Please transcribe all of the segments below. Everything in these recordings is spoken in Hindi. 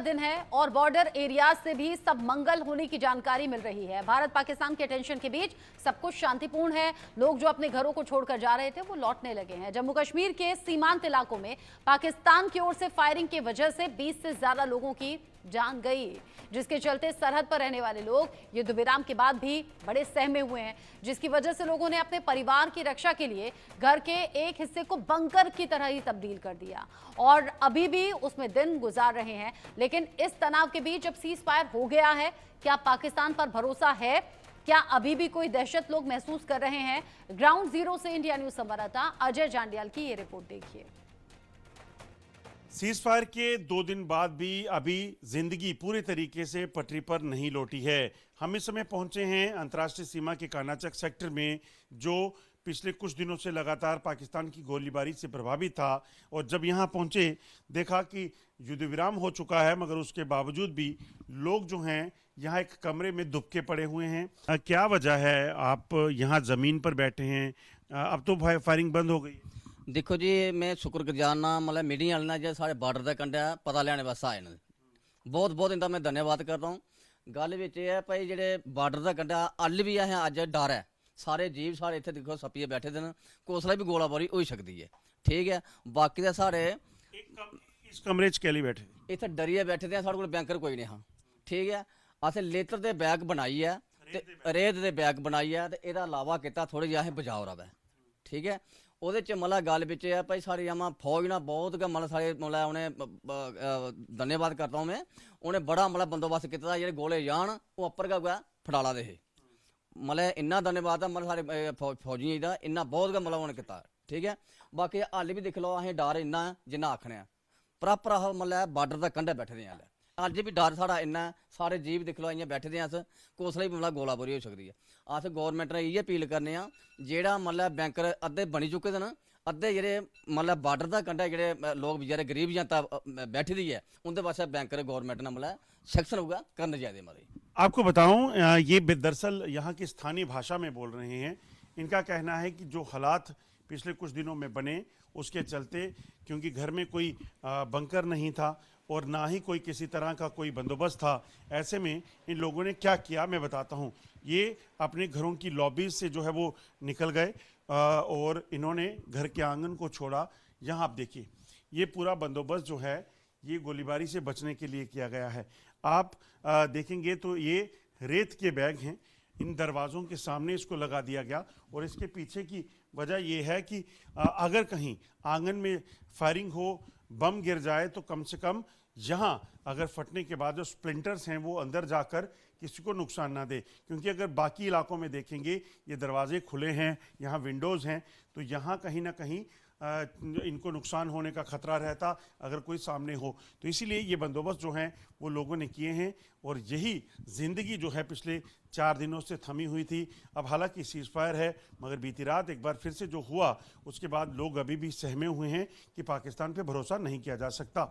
दिन है और बॉर्डर एरियाज से भी सब मंगल होने की जानकारी मिल रही है। भारत पाकिस्तान के टेंशन के बीच सब कुछ शांतिपूर्ण है। लोग जो अपने घरों को छोड़कर जा रहे थे वो लौटने लगे हैं। जम्मू कश्मीर के सीमांत इलाकों में पाकिस्तान की ओर से फायरिंग की वजह से 20 से ज्यादा लोगों की जान गई, जिसके चलते सरहद पर रहने वाले लोग युद्ध विराम के बाद भी बड़े सहमे हुए हैं, जिसकी वजह से लोगों ने अपने परिवार की रक्षा के लिए घर के एक हिस्से को बंकर की तरह ही तब्दील कर दिया और अभी भी उसमें दिन गुजार रहे हैं। लेकिन इस तनाव के बीच जब सीज फायर हो गया है, क्या पाकिस्तान पर भरोसा है? क्या अभी भी कोई दहशत लोग महसूस कर रहे हैं? ग्राउंड जीरो से इंडिया न्यूज संवाददाता अजय जांडियाल की ये रिपोर्ट देखिए। सीज फायर के 2 दिन बाद भी अभी जिंदगी पूरे तरीके से पटरी पर नहीं लौटी है। हम इस समय पहुंचे हैं अंतर्राष्ट्रीय सीमा के कानाचक सेक्टर में, जो पिछले कुछ दिनों से लगातार पाकिस्तान की गोलीबारी से प्रभावित था। और जब यहां पहुंचे देखा कि युद्ध विराम हो चुका है, मगर उसके बावजूद भी लोग जो हैं यहाँ एक कमरे में दुबके पड़े हुए हैं। क्या वजह है आप यहाँ ज़मीन पर बैठे हैं? अब तो फायरिंग बंद हो गई। देखो जी, मैं शुक्रगुजार ना मतलब मीडिया वाले जो साढ़े बार्डर का कंढे पता लैने वास्ते आए ने, बहुत बहुत इनका मैं धन्यवाद करता हूँ। गल बिच है भाई, जेडे बार्डर का कंढा अल भी असें अज डर है। सारे जीव साढ़े इतने देखो सप्पिए बैठे दे, कोसला भी गोलाबारी हो सकती है, ठीक है। बाकी तो साढ़े इस कमरे च कैली बैठे इतने डरिए बैठे दे, साढ़े को बैंकर कोई नहीं हाँ, ठीक है। असें लेतर के बैग बनाई है, रेत के बैग बनाई है, तो यदा अलावा किया थोड़ी जी असें बचाव रहा, ठीक है। ਉਹਦੇ ਚ मतलब गल बिच है भाई, सारी आमा फौज ना बहुत मतलब सारे मतलब उन्हें धन्यवाद करता हूँ मैं। उन्हें बड़ा मतलब बंदोबस्त किया, जेडे गोले जान वो अपर का फटाला दे, मतलब इन्ना धन्यवाद है मतलब सारे फौजियों का, इन्ना बहुत मतलब उन्हें किया, ठीक है। बाकी हल भी देख लो, असें डर इन्ना जिन्ना आखने प्रॉपर मतलब बार्डर का कंढे बैठे दे हल, अज भी डर साढ़ा इन्ना। सारे जीव देख लो इं बैठे दे, अस कोसला भी मतलब गोलाबारी हो सकती है। अस गौरमेंट ने इयै अपील करने जेड़ा मतलब बैंकर अद्धे बनी चुके थे ना, अद्धे जेडे मतलब बार्डर का कंढा जेडे लोग बेचारे गरीब जनता बैठी दी है, उनके वास्ते बैंकर गौरमेंट ने मतलब सेक्शन होगा करना चाहिए। हमारे आपको बताऊं, ये दरअसल यहाँ की स्थानीय भाषा में बोल रहे हैं। इनका कहना है कि जो हालात पिछले कुछ दिनों में बने उसके चलते, क्योंकि घर में कोई बंकर नहीं था और ना ही कोई किसी तरह का कोई बंदोबस्त था, ऐसे में इन लोगों ने क्या किया मैं बताता हूँ। ये अपने घरों की लॉबीज से जो है वो निकल गए और इन्होंने घर के आंगन को छोड़ा। यहाँ आप देखिए, ये पूरा बंदोबस्त जो है ये गोलीबारी से बचने के लिए किया गया है। आप देखेंगे तो ये रेत के बैग हैं, इन दरवाज़ों के सामने इसको लगा दिया गया। और इसके पीछे की वजह यह है कि अगर कहीं आंगन में फायरिंग हो, बम गिर जाए, तो कम से कम यहाँ अगर फटने के बाद जो स्प्लिंटर्स हैं वो अंदर जाकर किसी को नुकसान ना दे। क्योंकि अगर बाकी इलाकों में देखेंगे ये दरवाजे खुले हैं, यहाँ विंडोज़ हैं, तो यहाँ कहीं ना कहीं इनको नुकसान होने का खतरा रहता अगर कोई सामने हो। तो इसीलिए ये बंदोबस्त जो हैं वो लोगों ने किए हैं। और यही ज़िंदगी जो है पिछले 4 दिनों से थमी हुई थी। अब हालांकि सीज फायर है, मगर बीती रात एक बार फिर से जो हुआ उसके बाद लोग अभी भी सहमे हुए हैं कि पाकिस्तान पे भरोसा नहीं किया जा सकता।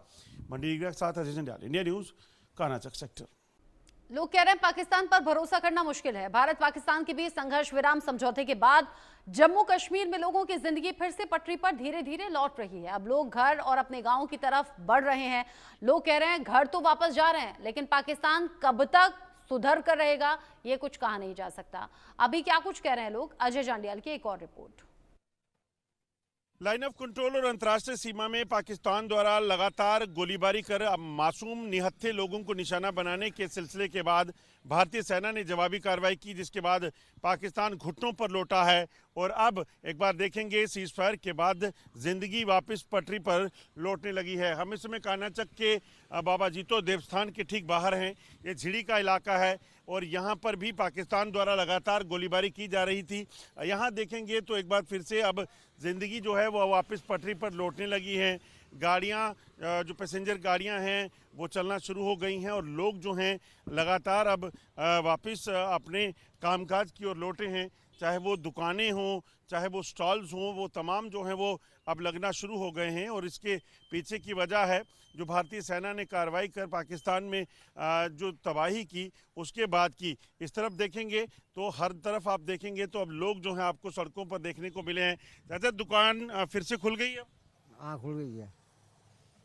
मंडी के साथ Ajay Jandial, India news, Kanachak sector. लोग कह रहे हैं पाकिस्तान पर भरोसा करना मुश्किल है। भारत पाकिस्तान के बीच संघर्ष विराम समझौते के बाद जम्मू कश्मीर में लोगों की जिंदगी फिर से पटरी पर धीरे धीरे लौट रही है। अब लोग घर और अपने गांवों की तरफ बढ़ रहे हैं। लोग कह रहे हैं घर तो वापस जा रहे हैं, लेकिन पाकिस्तान कब तक सुधर कर रहेगा ये कुछ कहा नहीं जा सकता। अभी क्या कुछ कह रहे हैं लोग, अजय जांडियाल की एक और रिपोर्ट। लाइन ऑफ कंट्रोल और अंतर्राष्ट्रीय सीमा में पाकिस्तान द्वारा लगातार गोलीबारी कर मासूम निहत्थे लोगों को निशाना बनाने के सिलसिले के बाद भारतीय सेना ने जवाबी कार्रवाई की, जिसके बाद पाकिस्तान घुटनों पर लौटा है। और अब एक बार देखेंगे सीज फायर के बाद जिंदगी वापस पटरी पर लौटने लगी है। हम इस समय कानाचक के बाबा जीतो देवस्थान के ठीक बाहर हैं। ये झिड़ी का इलाका है और यहाँ पर भी पाकिस्तान द्वारा लगातार गोलीबारी की जा रही थी। यहाँ देखेंगे तो एक बार फिर से अब ज़िंदगी जो है वह वापस पटरी पर लौटने लगी हैं। गाड़ियाँ, जो पैसेंजर गाड़ियाँ हैं वो चलना शुरू हो गई हैं और लोग जो हैं लगातार अब वापस अपने कामकाज की ओर लौटे हैं। चाहे वो दुकानें हों, चाहे वो स्टॉल्स हों, वो तमाम जो हैं वो अब लगना शुरू हो गए हैं। और इसके पीछे की वजह है जो भारतीय सेना ने कार्रवाई कर पाकिस्तान में जो तबाही की उसके बाद की। इस तरफ देखेंगे तो हर तरफ आप देखेंगे तो अब लोग जो हैं आपको सड़कों पर देखने को मिले हैं। चाचा, दुकान फिर से खुल गई है? हाँ खुल गई है,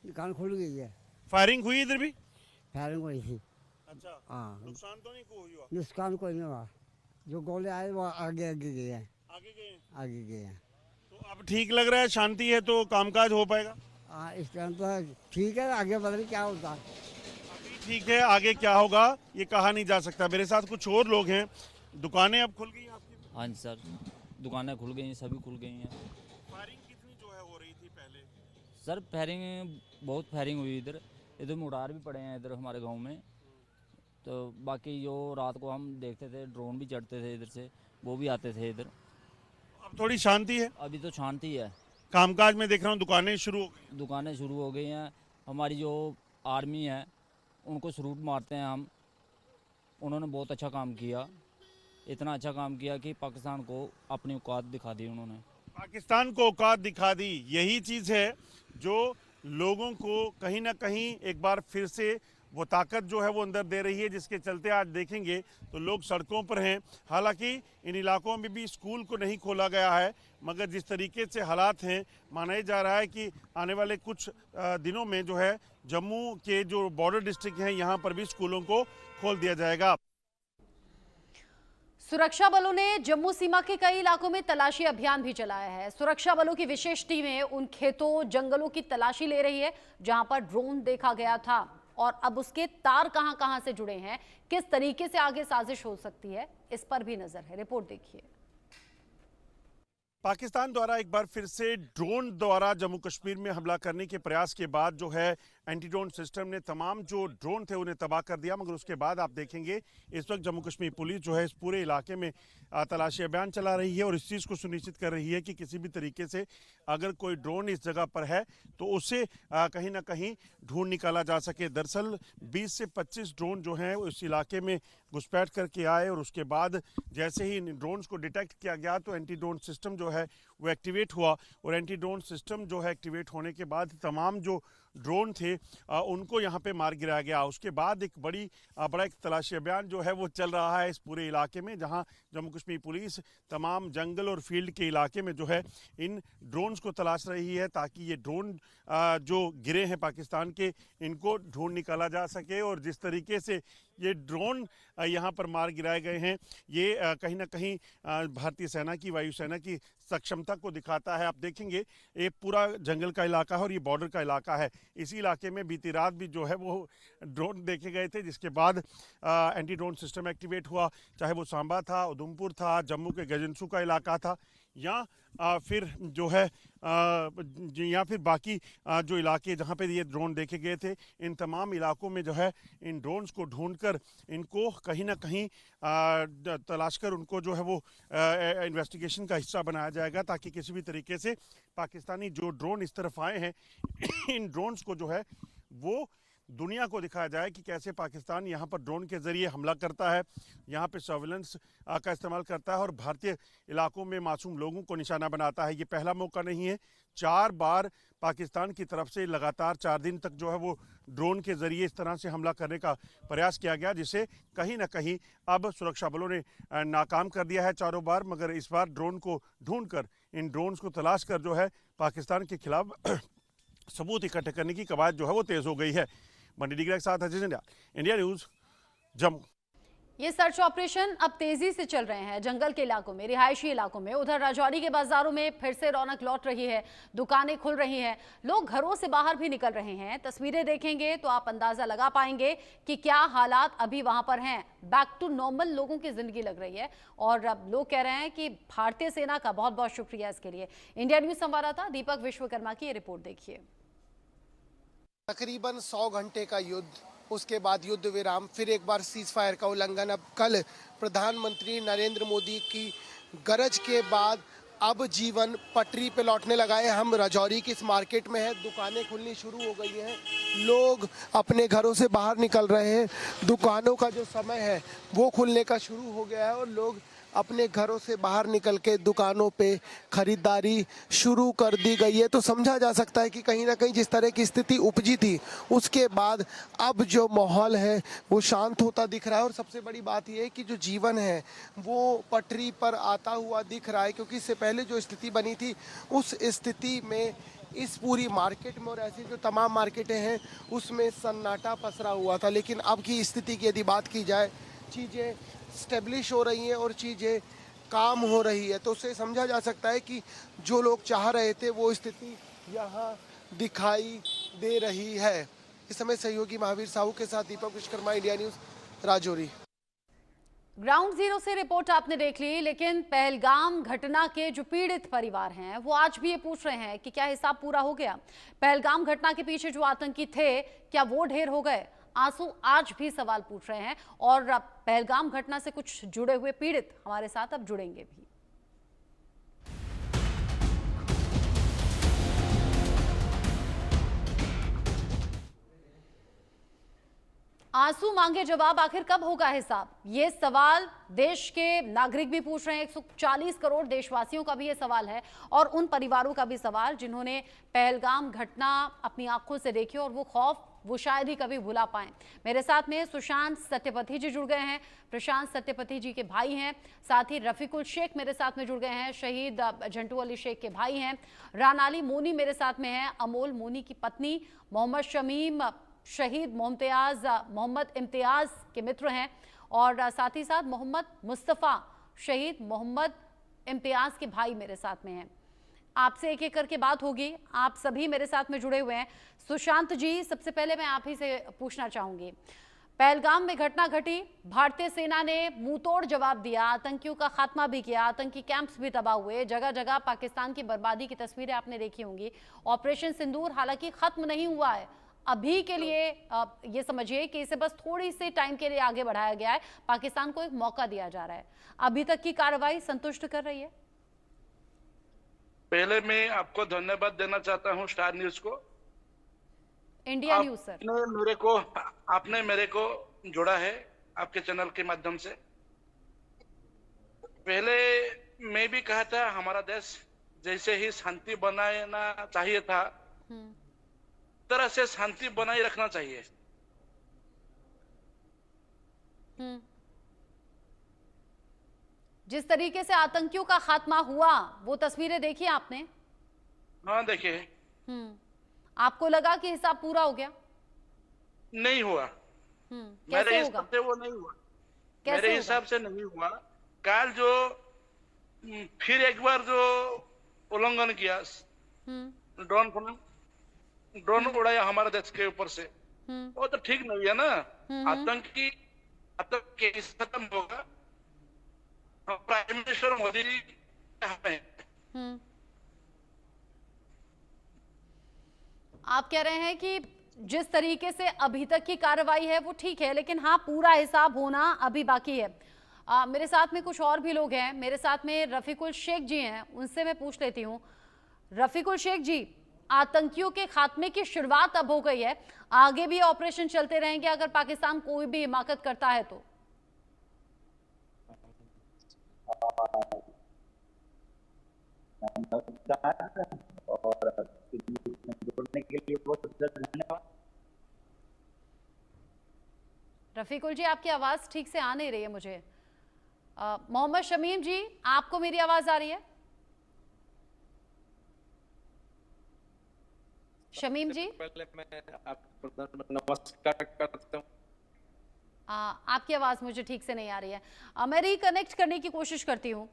दुकान खुल गई है। फायरिंग हुई इधर भी? फायरिंग हुई थी। अच्छा, हाँ, नुकसान तो नहीं को हुआ? नुकसान कोई नहीं हुआ। जो गोले आए वो आगे आगे गए हैं, आगे गए हैं। आगे गए हैं। तो अब ठीक लग रहा है, शांति है तो कामकाज हो पाएगा? हाँ, इस टाइम तो ठीक है, आगे पता नहीं क्या होता। अभी ठीक है, आगे क्या होगा ये कहा नहीं जा सकता। मेरे साथ कुछ और लोग हैं। दुकानें अब खुल गई हैं आपकी? हाँ जी सर, दुकानें खुल गई हैं, सभी खुल गई हैं। फायरिंग कितनी जो है हो रही थी पहले? सर फायरिंग, बहुत फायरिंग हुई इधर। इधर मुरार भी पड़े हैं इधर हमारे गांव में। तो बाकी जो रात को हम देखते थे, ड्रोन भी चढ़ते थे इधर से, वो भी आते थे इधर। अब थोड़ी शांति है, अभी तो शांति है। कामकाज में देख रहा हूँ दुकानें शुरू हो गई। दुकानें शुरू हो गई हैं। हमारी जो आर्मी है उनको सलूट मारते हैं हम। उन्होंने बहुत अच्छा काम किया, इतना अच्छा काम किया कि पाकिस्तान को अपनी औकात दिखा दी उन्होंने। पाकिस्तान को औकात दिखा दी, यही चीज़ है जो लोगों को कहीं ना कहीं एक बार फिर से वो ताकत जो है वो अंदर दे रही है, जिसके चलते आज देखेंगे तो लोग सड़कों पर हैं। हालांकि इन इलाकों में भी स्कूल को नहीं खोला गया है, मगर जिस तरीके से हालात हैं, माना ही जा रहा है कि आने वाले कुछ दिनों में जो है जम्मू के जो बॉर्डर डिस्ट्रिक्ट हैं यहाँ पर भी स्कूलों को खोल दिया जाएगा। सुरक्षा बलों ने जम्मू सीमा के कई इलाकों में तलाशी अभियान भी चलाया है। सुरक्षा बलों की विशेष टीमें उन खेतों, जंगलों की तलाशी ले रही है जहां पर ड्रोन देखा गया था, और अब उसके तार कहां-कहां से जुड़े हैं, किस तरीके से आगे साजिश हो सकती है, इस पर भी नजर है। रिपोर्ट देखिए। पाकिस्तान द्वारा एक बार फिर से ड्रोन द्वारा जम्मू कश्मीर में हमला करने के प्रयास के बाद जो है एंटी ड्रोन सिस्टम ने तमाम जो ड्रोन थे उन्हें तबाह कर दिया। मगर उसके बाद आप देखेंगे इस वक्त जम्मू कश्मीर पुलिस जो है इस पूरे इलाके में तलाशी अभियान चला रही है और इस चीज़ को सुनिश्चित कर रही है कि किसी भी तरीके से अगर कोई ड्रोन इस जगह पर है तो उसे कहीं ना कहीं ढूंढ निकाला जा सके। दरअसल 20 से 25 ड्रोन जो हैं उस इलाके में घुसपैठ करके आए और उसके बाद जैसे ही इन ड्रोन्स को डिटेक्ट किया गया तो एंटी ड्रोन सिस्टम जो है वो एक्टिवेट हुआ, और एंटी ड्रोन सिस्टम जो है एक्टिवेट होने के बाद तमाम जो ड्रोन थे उनको यहाँ पे मार गिराया गया। उसके बाद एक बड़ा एक तलाशी अभियान जो है वो चल रहा है इस पूरे इलाके में, जहाँ जम्मू कश्मीर पुलिस तमाम जंगल और फील्ड के इलाके में जो है इन ड्रोन्स को तलाश रही है ताकि ये ड्रोन जो गिरे हैं पाकिस्तान के, इनको ढूंढ निकाला जा सके। और जिस तरीके से ये ड्रोन यहाँ पर मार गिराए गए हैं, ये कहीं ना कहीं भारतीय सेना की, वायुसेना की सक्षमता को दिखाता है। आप देखेंगे ये पूरा जंगल का इलाका है और ये बॉर्डर का इलाका है। इसी इलाके में बीती रात भी जो है वो ड्रोन देखे गए थे, जिसके बाद एंटी ड्रोन सिस्टम एक्टिवेट हुआ, चाहे वो सांबा था, उधमपुर था, जम्मू के गजनसू का इलाका था, या फिर जो है या फिर बाकी जो इलाके जहाँ पे ये ड्रोन देखे गए थे, इन तमाम इलाकों में जो है इन ड्रोन्स को ढूंढकर इनको कहीं ना कहीं तलाश कर उनको जो है वो इन्वेस्टिगेशन का हिस्सा बनाया जाएगा, ताकि किसी भी तरीके से पाकिस्तानी जो ड्रोन इस तरफ आए हैं इन ड्रोन्स को जो है वो दुनिया को दिखाया जाए कि कैसे पाकिस्तान यहाँ पर ड्रोन के ज़रिए हमला करता है, यहाँ पे सर्विलेंस का इस्तेमाल करता है और भारतीय इलाकों में मासूम लोगों को निशाना बनाता है। ये पहला मौका नहीं है, 4 बार पाकिस्तान की तरफ से लगातार 4 दिन तक जो है वो ड्रोन के ज़रिए इस तरह से हमला करने का प्रयास किया गया, जिसे कहीं ना कहीं अब सुरक्षा बलों ने नाकाम कर दिया है 4 बार। मगर इस बार ड्रोन को ढूंढकर, इन ड्रोन्स को तलाश कर जो है पाकिस्तान के खिलाफ सबूत इकट्ठे करने की कवायद जो है वो तेज़ हो गई है। मंडी डिग्रा के साथ अजय जंडियाल, इंडिया न्यूज़, जम्मू। ये सर्च ऑपरेशन अब तेजी से चल रहे हैं जंगल के इलाकों में, रिहायशी इलाकों में। उधर राजौरी के बाजारों में फिर से रौनक लौट रही है, दुकानें खुल रही हैं, लोग घरों से बाहर भी निकल रहे हैं। तस्वीरें देखेंगे तो आप अंदाजा लगा पाएंगे कि क्या हालात अभी वहां पर हैं। बैक टू नॉर्मल लोगों की जिंदगी लग रही है, और अब लोग कह रहे हैं कि भारतीय सेना का बहुत बहुत शुक्रिया इसके लिए। इंडिया न्यूज संवाददाता दीपक विश्वकर्मा की ये रिपोर्ट देखिए। तकरीबन 100 घंटे का युद्ध, उसके बाद युद्ध विराम, फिर एक बार सीज फायर का उल्लंघन। अब कल प्रधानमंत्री नरेंद्र मोदी की गरज के बाद अब जीवन पटरी पे लौटने लगा है। हम राजौरी की इस मार्केट में हैं, दुकानें खुलनी शुरू हो गई हैं, लोग अपने घरों से बाहर निकल रहे हैं, दुकानों का जो समय है वो खुलने का शुरू हो गया है और लोग अपने घरों से बाहर निकल के दुकानों पे खरीदारी शुरू कर दी गई है। तो समझा जा सकता है कि कहीं ना कहीं जिस तरह की स्थिति उपजी थी उसके बाद अब जो माहौल है वो शांत होता दिख रहा है। और सबसे बड़ी बात यह है कि जो जीवन है वो पटरी पर आता हुआ दिख रहा है, क्योंकि इससे पहले जो स्थिति बनी थी उस स्थिति में इस पूरी मार्केट में और ऐसी जो तमाम मार्केटें हैं उसमें सन्नाटा पसरा हुआ था। लेकिन अब की स्थिति की यदि बात की जाए, चीज़ें स्टेब्लिश हो रही हैं और चीज़ें काम हो रही है, तो उससे समझा जा सकता है कि जो लोग चाह रहे थे वो स्थिति यहाँ दिखाई दे रही है। इस समय सहयोगी महावीर साहू के साथ Deepak Vishwakarma, India News, Rajouri. Ground zero से रिपोर्ट आपने देख ली, लेकिन पहलगाम घटना के जो पीड़ित परिवार हैं वो आज भी ये पूछ रहे हैं कि क्या हिसाब पूरा हो गया? पहलगाम घटना के पीछे जो आतंकी थे क्या वो ढेर हो गए? आंसू आज भी सवाल पूछ रहे हैं और पहलगाम घटना से कुछ जुड़े हुए पीड़ित हमारे साथ अब जुड़ेंगे भी। आंसू मांगे जवाब, आखिर कब होगा हिसाब? ये सवाल देश के नागरिक भी पूछ रहे हैं। 140 करोड़ देशवासियों का भी ये सवाल है और उन परिवारों का भी सवाल जिन्होंने पहलगाम घटना अपनी आंखों से देखी और वो खौफ वो शायद ही कभी भुला पाए। मेरे साथ में सुशांत सत्यपथी जी जुड़ गए हैं, प्रशांत सत्यपथी जी के भाई हैं, साथ ही रफीकुल शेख मेरे साथ में जुड़ गए हैं, शहीद झंटू अली शेख के भाई हैं। रानाली मोनी मेरे साथ में है, अमोल मोनी की पत्नी, मोहम्मद शमीम शहीद मोहम्मद इम्तियाज के मित्र हैं और साथ ही साथ मोहम्मद मुस्तफ़ा शहीद मोहम्मद इम्तियाज के भाई मेरे साथ में हैं। आपसे एक एक करके बात होगी, आप सभी मेरे साथ में जुड़े हुए हैं। सुशांत जी, सबसे पहले मैं आप ही से पूछना चाहूंगी, पहलगाम में घटना घटी, भारतीय सेना ने मुंहतोड़ जवाब दिया, आतंकियों का खात्मा भी किया, आतंकी कैंप्स भी तबाह हुए, जगह जगह पाकिस्तान की बर्बादी की तस्वीरें आपने देखी होंगी। ऑपरेशन सिंदूर हालांकि खत्म नहीं हुआ है, अभी के लिए ये समझिए कि इसे बस थोड़ी से टाइम के लिए आगे बढ़ाया गया है, पाकिस्तान को एक मौका दिया जा रहा है। अभी तक की कार्रवाई संतुष्ट कर रही है? पहले मैं आपको धन्यवाद देना चाहता हूं स्टार न्यूज को, इंडिया न्यूज सर। आपने मेरे को जोड़ा है आपके चैनल के माध्यम से। पहले मैं भी कहा था हमारा देश जैसे ही शांति बनाना चाहिए था तरह से शांति बनाए रखना चाहिए। जिस तरीके से आतंकियों का खात्मा हुआ वो तस्वीरें देखी आपने? हाँ देखिए। आपको लगा कि हिसाब पूरा हो गया? नहीं हुआ। मेरे हिसाब से वो नहीं हुआ। मेरे हिसाब से नहीं हुआ। काल जो फिर एक बार जो उल्लंघन किया, ड्रोन उड़ाया हमारे देश के ऊपर से, वो तो ठीक नहीं है ना। आतंक खत्म होगा। प्राइम मिनिस्टर मोदी जी आप कह रहे हैं कि जिस तरीके से अभी तक की कार्रवाई है वो ठीक है, लेकिन हाँ पूरा हिसाब होना अभी बाकी है। मेरे साथ में कुछ और भी लोग हैं, मेरे साथ में रफीकुल शेख जी हैं, उनसे मैं पूछ लेती हूँ। रफीकुल शेख जी, आतंकियों के खात्मे की शुरुआत अब हो गई है, आगे भी ऑपरेशन चलते रहेंगे अगर पाकिस्तान कोई भी हिमाकत करता है तो? और जोड़ने के लिए बहुत धन्यवाद। रफीकुल जी, आपकी आवाज ठीक से आ नहीं रही है मुझे। मोहम्मद शमीम जी, आपको मेरी आवाज आ रही है? शमीम जी, पहले मैं आपको नमस्कार करता हूं। आपकी आवाज मुझे ठीक से नहीं आ रही है। मैं रिकनेक्ट करने की कोशिश करती हूँ।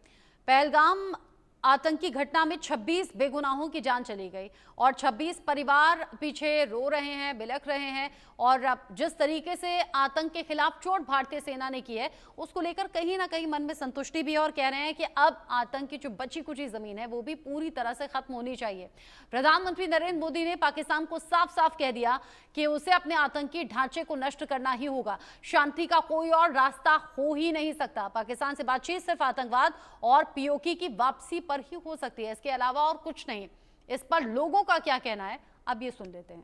पहलगाम आतंकी घटना में 26 बेगुनाहों की जान चली गई और 26 परिवार पीछे रो रहे हैं, बिलख रहे हैं और जिस तरीके से आतंक के खिलाफ चोट भारतीय सेना ने की है उसको लेकर कहीं ना कहीं मन में संतुष्टि भी है और कह रहे हैं कि अब आतंक की जो बची कुची जमीन है वो भी पूरी तरह से खत्म होनी चाहिए। प्रधानमंत्री नरेंद्र मोदी ने पाकिस्तान को साफ साफ कह दिया कि उसे अपने आतंकी ढांचे को नष्ट करना ही होगा, शांति का कोई और रास्ता हो ही नहीं सकता। पाकिस्तान से बातचीत सिर्फ आतंकवाद और पीओके की वापसी पर ही हो सकती है, इसके अलावा और कुछ नहीं। इस पर लोगों का क्या कहना है, अब ये सुन लेते हैं।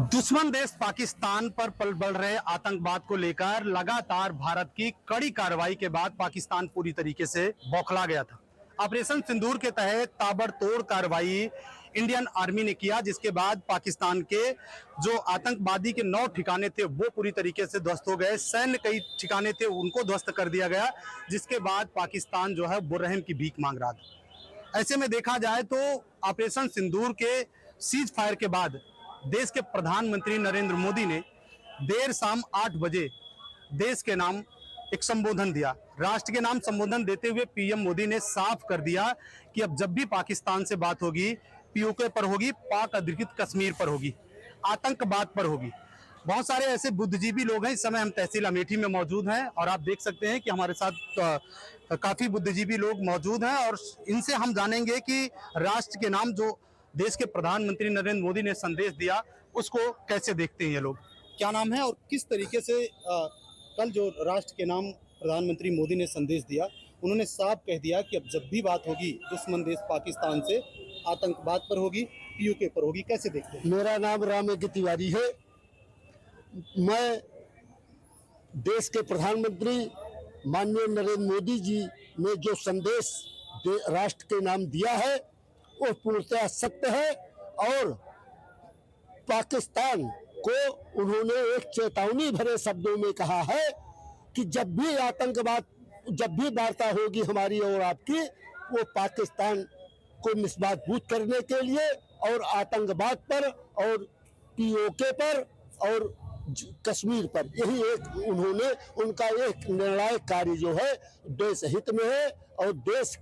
दुश्मन देश पाकिस्तान पर पल बढ़ रहे आतंकवाद को लेकर लगातार भारत की कड़ी कार्रवाई के बाद पाकिस्तान पूरी तरीके से बौखला गया था। ऑपरेशन सिंदूर के तहत ताबड़तोड़ कार्रवाई इंडियन आर्मी ने किया, जिसके बाद पाकिस्तान के जो आतंकवादी के 9 ठिकाने थे वो पूरी तरीके से ध्वस्त हो गए। सैन्य कई ठिकाने थे उनको ध्वस्त कर दिया गया, जिसके बाद पाकिस्तान जो है बुर्रहम की भीख मांग रहा था। ऐसे में देखा जाए तो ऑपरेशन सिंदूर के सीज फायर के बाद देश के प्रधानमंत्री नरेंद्र मोदी ने देर शाम 8 बजे देश के नाम एक संबोधन दिया। राष्ट्र के नाम संबोधन देते हुए पीएम मोदी ने साफ कर दिया कि अब जब भी पाकिस्तान से बात होगी, पीओके पर होगी, पाक अधिकृत कश्मीर पर होगी, आतंकवाद पर होगी। बहुत सारे ऐसे बुद्धिजीवी लोग हैं। इस समय हम तहसील अमेठी में मौजूद हैं और आप देख सकते हैं कि हमारे साथ काफी बुद्धिजीवी लोग मौजूद हैं और इनसे हम जानेंगे कि राष्ट्र के नाम जो देश के प्रधानमंत्री नरेंद्र मोदी ने संदेश दिया उसको कैसे देखते हैं ये लोग। क्या नाम है और किस तरीके से कल जो राष्ट्र के नाम प्रधानमंत्री मोदी ने संदेश दिया, उन्होंने साफ कह दिया कि अब जब भी बात होगी दुश्मन देश पाकिस्तान से, आतंकवाद पर होगी, पीओके पर होगी, कैसे देखते हैं? मेरा नाम रामेकी तिवारी है। मैं देश के प्रधानमंत्री माननीय नरेंद्र मोदी जी ने जो संदेश राष्ट्र के नाम दिया है वो पूर्णतः सत्य है और पाकिस्तान को उन्होंने एक चेतावनी भरे शब्दों में कहा है कि जब भी आतंकवाद, जब भी वार्ता होगी हमारी और आपकी, वो पाकिस्तान को निष्पादभूत करने के लिए और आतंकवाद पर और पीओके पर और कश्मीर पर, यही एक उन्होंने उनका एक निर्णायक कार्य जो है देश हित में है और देश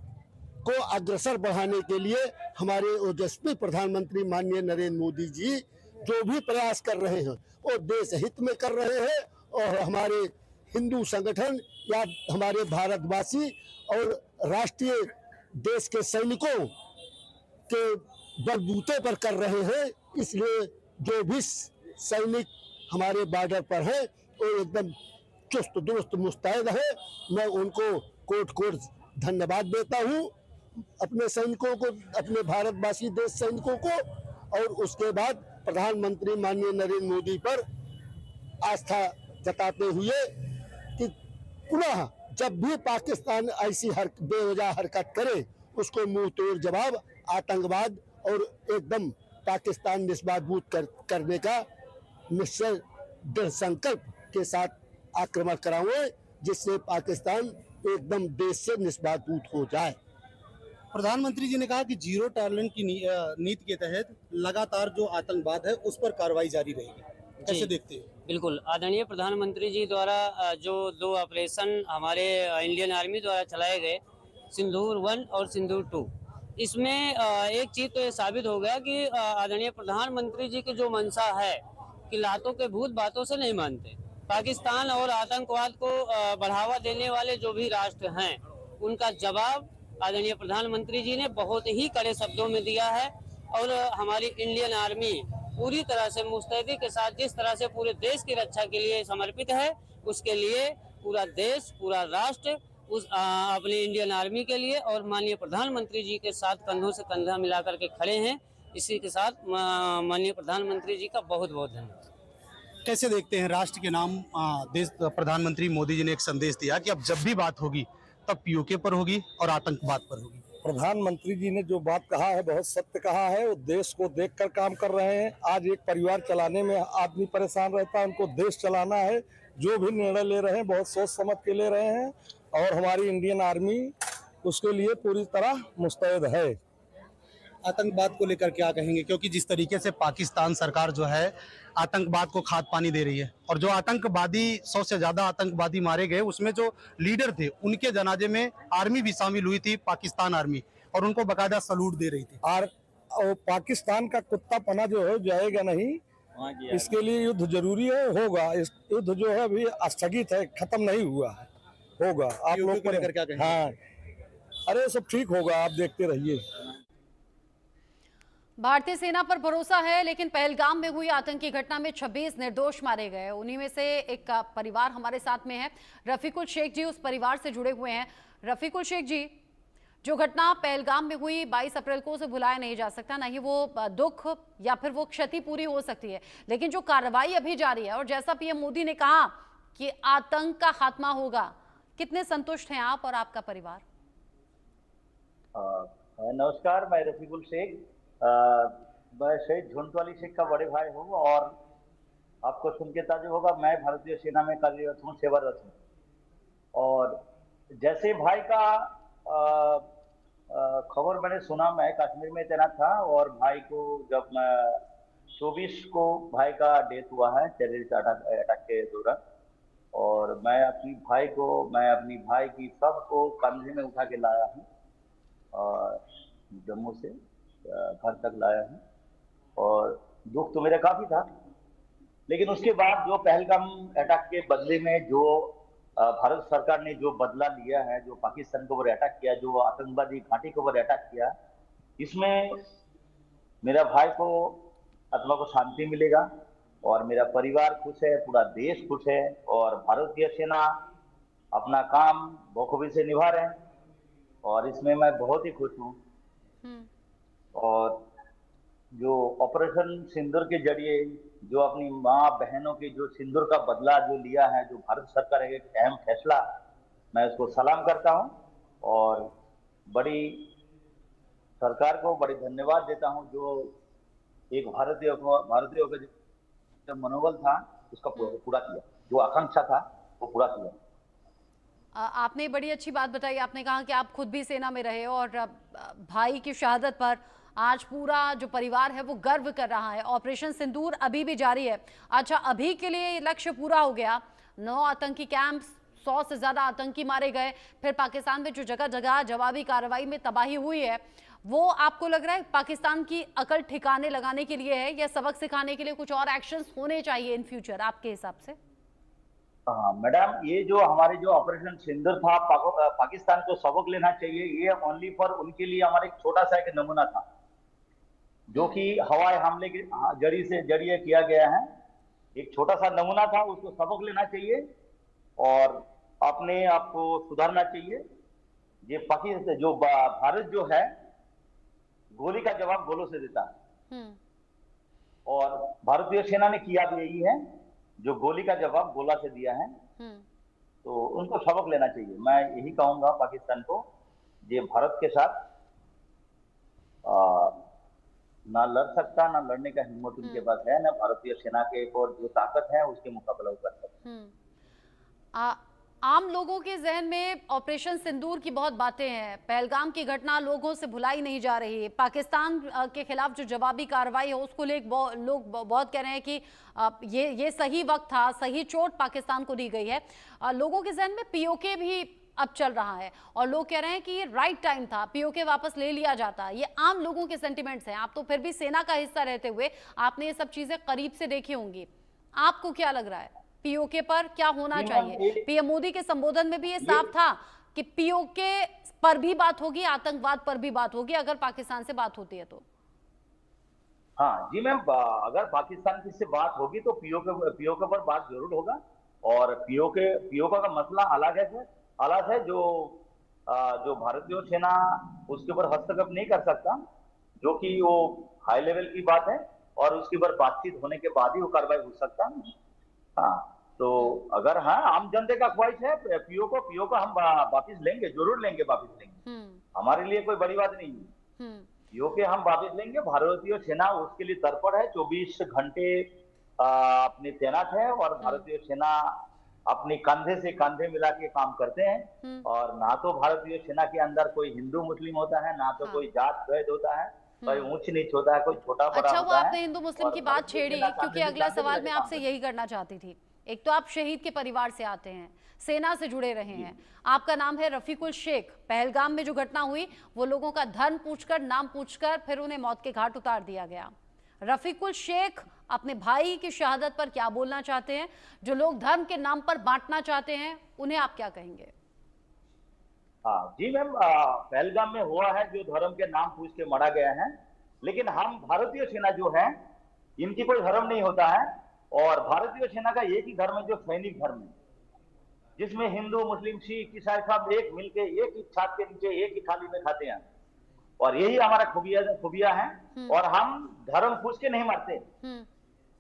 को अग्रसर बढ़ाने के लिए हमारे ओजस्वी प्रधानमंत्री माननीय नरेंद्र मोदी जी जो भी प्रयास कर रहे हैं वो देश हित में कर रहे हैं और हमारे हिंदू संगठन या हमारे भारतवासी और राष्ट्रीय देश के सैनिकों के बलबूते पर कर रहे हैं। इसलिए जो भी सैनिक हमारे बॉर्डर पर है वो एकदम चुस्त दुरुस्त मुस्तैद है। मैं उनको कोट कोट धन्यवाद देता हूँ, अपने सैनिकों को, अपने भारतवासी देश सैनिकों को, और उसके बाद प्रधानमंत्री माननीय नरेंद्र मोदी पर आस्था जताते हुए कि पुनः जब भी पाकिस्तान ऐसी बेवजह हरकत करे उसको मुंह तोड़ जवाब आतंकवाद और एकदम पाकिस्तान निष्पादभूत करने का निश्चय दृढ़ संकल्प के साथ आक्रमण कराएं जिससे पाकिस्तान एकदम देश से निष्पादभूत हो जाए। प्रधानमंत्री जी ने कहा कि जीरो टॉलरेंस की नीति के तहत लगातार जो आतंकवाद है उस पर कार्रवाई जारी रहेगी, कैसे देखते हैं? बिल्कुल, आदरणीय प्रधानमंत्री जी द्वारा जो 2 ऑपरेशन हमारे इंडियन आर्मी द्वारा चलाए गए, सिंदूर 1 और सिंदूर 2, इसमें एक चीज तो ये साबित हो गया कि आदरणीय प्रधानमंत्री जी की जो मंशा है कि लातों के भूत बातों से नहीं मानते। पाकिस्तान और आतंकवाद को बढ़ावा देने वाले जो भी राष्ट्र हैं उनका जवाब आदरणीय प्रधानमंत्री जी ने बहुत ही कड़े शब्दों में दिया है और हमारी इंडियन आर्मी पूरी तरह से मुस्तैदी के साथ जिस तरह से पूरे देश की रक्षा के लिए समर्पित है, उसके लिए पूरा देश, पूरा राष्ट्र उस अपनी इंडियन आर्मी के लिए और माननीय प्रधानमंत्री जी के साथ कंधों से कंधा मिलाकर के खड़े हैं। इसी के साथ माननीय प्रधानमंत्री जी का बहुत बहुत धन्यवाद। कैसे देखते हैं राष्ट्र के नाम देश प्रधानमंत्री मोदी जी ने एक संदेश दिया कि अब जब भी बात होगी तब पीओके पर होगी और आतंकवाद पर होगी। प्रधानमंत्री जी ने जो बात कहा है बहुत सत्य कहा है। वो देश को देखकर काम कर रहे हैं। आज एक परिवार चलाने में आदमी परेशान रहता है, उनको देश चलाना है। जो भी निर्णय ले रहे हैं बहुत सोच समझ के ले रहे हैं और हमारी इंडियन आर्मी उसके लिए पूरी तरह मुस्तैद है। आतंकवाद को लेकर क्या कहेंगे, क्योंकि जिस तरीके से पाकिस्तान सरकार जो है आतंकवाद को खाद पानी दे रही है और जो आतंकवादी 100 से ज्यादा आतंकवादी मारे गए उसमें जो लीडर थे उनके जनाजे में आर्मी भी शामिल हुई थी, पाकिस्तान आर्मी, और उनको बाकायदा सलूट दे रही थी। और पाकिस्तान का कुत्तापना जो है जाएगा नहीं, इसके लिए युद्ध जरूरी है, होगा। इस युद्ध जो है अभी स्थगित है, खत्म नहीं हुआ है, होगा। आप लोग को लेकर क्या कहेंगे? हाँ, अरे सब ठीक होगा, आप देखते रहिए। भारतीय सेना पर भरोसा है, लेकिन पहलगाम में हुई आतंकी घटना में 26 निर्दोष मारे गए। उन्हीं में से एक परिवार हमारे साथ में है। रफीकुल शेख जी उस परिवार से जुड़े हुए हैं। रफीकुल शेख जी, जो घटना पहलगाम में हुई 22 अप्रैल को उसे भुलाया नहीं जा सकता, ना ही वो दुख या फिर वो क्षति पूरी हो सकती है, लेकिन जो कार्रवाई अभी जारी है और जैसा पीएम मोदी ने कहा कि आतंक का खात्मा होगा, कितने संतुष्ट हैं आप और आपका परिवार? नमस्कार, मैं रफीकुल शेख, मैं शहीद झुंझुनवाली शेख का बड़े भाई हूँ और आपको सुन के ताजुब होगा, मैं भारतीय सेना में कार्यरत हूँ, सेवारत हूँ। और जैसे भाई का खबर मैंने सुना, मैं कश्मीर में तैनात था और भाई को जब मैं 24 को भाई का डेथ हुआ है टेररिस्ट अटैक के दौरान, और मैं अपनी भाई की सबको कंधे में उठा के लाया हूँ और जम्मू से घर तक लाया हूँ। और दुख तो मेरा काफी था, लेकिन उसके बाद जो पहलगाम अटैक के बदले में जो भारत सरकार ने जो बदला लिया है, जो पाकिस्तान के ऊपर अटैक किया, जो आतंकवादी घाटी के ऊपर अटैक किया, इसमें मेरा भाई को आत्मा को शांति मिलेगा और मेरा परिवार खुश है, पूरा देश खुश है और भारतीय सेना अपना काम बखूबी से निभा रहे हैं और इसमें मैं बहुत ही खुश हूँ। और जो ऑपरेशन सिंदूर के जरिए जो अपनी माँ बहनों के जो सिंदूर का बदला जो लिया है, जो भारत सरकार का एक अहम फैसला, मैं उसको सलाम करता हूँ और बड़ी सरकार को बड़ी धन्यवाद देता हूँ जो एक भारतीय का जो मनोबल था उसका पूरा किया, जो आकांक्षा था वो पूरा किया। आपने बड़ी अच्छी बात बताई। आपने कहा कि आप खुद भी सेना में रहे और भाई की शहादत पर आज पूरा जो परिवार है वो गर्व कर रहा है। ऑपरेशन सिंदूर अभी भी जारी है। अच्छा, अभी के लिए लक्ष्य पूरा हो गया, 9 आतंकी कैंप्स, 100 से ज्यादा आतंकी मारे गए, फिर पाकिस्तान में जो जगह जगह जवाबी कार्रवाई में तबाही हुई है, वो आपको लग रहा है पाकिस्तान की अकल ठिकाने लगाने के लिए है या सबक सिखाने के लिए कुछ और एक्शंस होने चाहिए इन फ्यूचर आपके हिसाब से? हाँ मैडम, ये जो हमारे जो ऑपरेशन सिंदूर था, पाकिस्तान को सबक लेना चाहिए। ये ओनली फॉर उनके लिए हमारा एक छोटा सा एक नमूना था जो कि हवाई हमले के जरिए किया गया है। एक छोटा सा नमूना था, उसको सबक लेना चाहिए और अपने आप को सुधारना चाहिए। ये पाकिस्तान जो भारत जो है गोली का जवाब गोलों से देता है और भारतीय सेना ने किया भी यही है, जो गोली का जवाब गोला से दिया है। तो उनको सबक लेना चाहिए। मैं यही कहूंगा पाकिस्तान को, ये भारत के साथ ना लड़ सकता, ना लड़ने का हिम्मत उनके पास है, ना भारतीय सेना के और जो ताकत है उसके मुकाबला कर सकता। आम लोगों के जहन में ऑपरेशन सिंदूर की बहुत बातें हैं, पहलगाम की घटना लोगों से भुलाई नहीं जा रही, पाकिस्तान के खिलाफ जो जवाबी कार्रवाई है उसको लेकर लोग बहुत कह रहे हैं कि ये सही वक्त था, सही चोट पाकिस्तान को दी गई है। लोगों के जहन में पीओके भी अब चल रहा है और लोग कह रहे हैं कि ये राइट टाइम था, पीओके वापस ले लिया जाता। ये आम लोगों के सेंटिमेंट्स हैं। आप तो फिर भी सेना का हिस्सा रहते हुए आपने ये सब चीजें करीब से देखी होंगी, आपको क्या लग रहा है पीओके पर क्या होना चाहिए? पीएम मोदी के संबोधन में भी ये साफ था कि पीओके पर भी बात होगी, आतंकवाद पर भी बात होगी अगर पाकिस्तान से बात होती है तो। हाँ जी मैम, अगर पाकिस्तान की से बात होगी तो पीओके पर बात जरूर होगा और पीओके का मसला अलग है जो भारतीय सेना उसके ऊपर हस्तक्षेप नहीं कर सकता, जो कि वो हाई लेवल की बात है और उसके ऊपर बातचीत होने के बाद ही वो कार्रवाई हो सकता है। हाँ, तो अगर आम जनता का ख्वाहिश है पीओके हम वापिस लेंगे, जरूर लेंगे, वापिस लेंगे। हमारे लिए कोई बड़ी बात नहीं है। पीओके हम वापिस लेंगे। भारतीय सेना उसके लिए तत्पर है, 24 घंटे अपने तैनात है और भारतीय सेना अपने कंधे से कंधे मिला के काम करते हैं। और ना तो भारतीय सेना के अंदर कोई हिंदू मुस्लिम होता है, ना तो कोई जात भेद होता है, कोई ऊंच नीच होता है, कोई छोटा बड़ा अच्छा, होता वो आपने है। हिंदू मुस्लिम की बात छेड़ी क्योंकि अगला सवाल मैं आपसे यही करना चाहती थी। एक तो आप शहीद के परिवार से आते हैं, सेना से जुड़े रहे हैं, आपका नाम है रफीकुल शेख। पहलगाम में जो घटना हुई वो लोगों का धर्म पूछकर, नाम पूछकर फिर उन्हें मौत के घाट उतार दिया गया। रफीकुल शेख अपने भाई की शहादत पर क्या बोलना चाहते हैं? जो लोग धर्म के नाम पर बांटना चाहते हैं उन्हें आप क्या कहेंगे? हाँ जी मैम, पहलगाम में हुआ है जो धर्म के नाम पूछ के मरा गया है, लेकिन हम भारतीय सेना जो है इनकी कोई धर्म नहीं होता है और भारतीय सेना का एक ही धर्म है जो सैनिक धर्म है, जिसमें हिंदू मुस्लिम सिख ईसाई सब एक मिलके एक ही छत के नीचे एक ही थाली में खाते हैं और यही हमारा खूबिया है। और हम धर्म पूछ के नहीं मरते,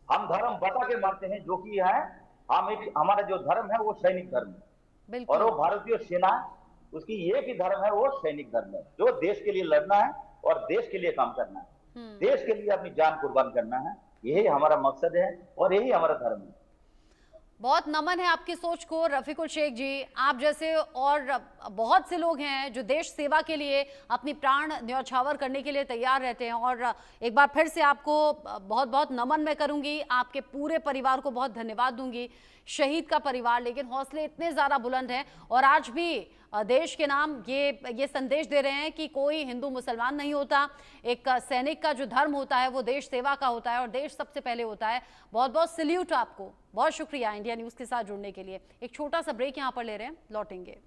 हम धर्म बता के मरते हैं, जो कि है हमारा जो धर्म है वो सैनिक धर्म है और वो भारतीय सेना उसकी एक ही धर्म है, वो सैनिक धर्म है, जो देश के लिए लड़ना है और देश के लिए काम करना है, देश के लिए अपनी जान कुर्बान करना है। यही हमारा मकसद है और यही हमारा धर्म है। बहुत नमन है आपकी सोच को रफीकुल शेख जी। आप जैसे और बहुत से लोग हैं जो देश सेवा के लिए अपनी प्राण न्यौछावर करने के लिए तैयार रहते हैं। और एक बार फिर से आपको बहुत बहुत नमन मैं करूंगी, आपके पूरे परिवार को बहुत धन्यवाद दूंगी। शहीद का परिवार, लेकिन हौसले इतने ज़्यादा बुलंद हैं और आज भी देश के नाम ये संदेश दे रहे हैं कि कोई हिंदू मुसलमान नहीं होता। एक सैनिक का जो धर्म होता है वो देश सेवा का होता है और देश सबसे पहले होता है। बहुत बहुत सैल्यूट आपको, बहुत शुक्रिया इंडिया न्यूज़ के साथ जुड़ने के लिए। एक छोटा सा ब्रेक यहाँ पर ले रहे हैं, लौटेंगे।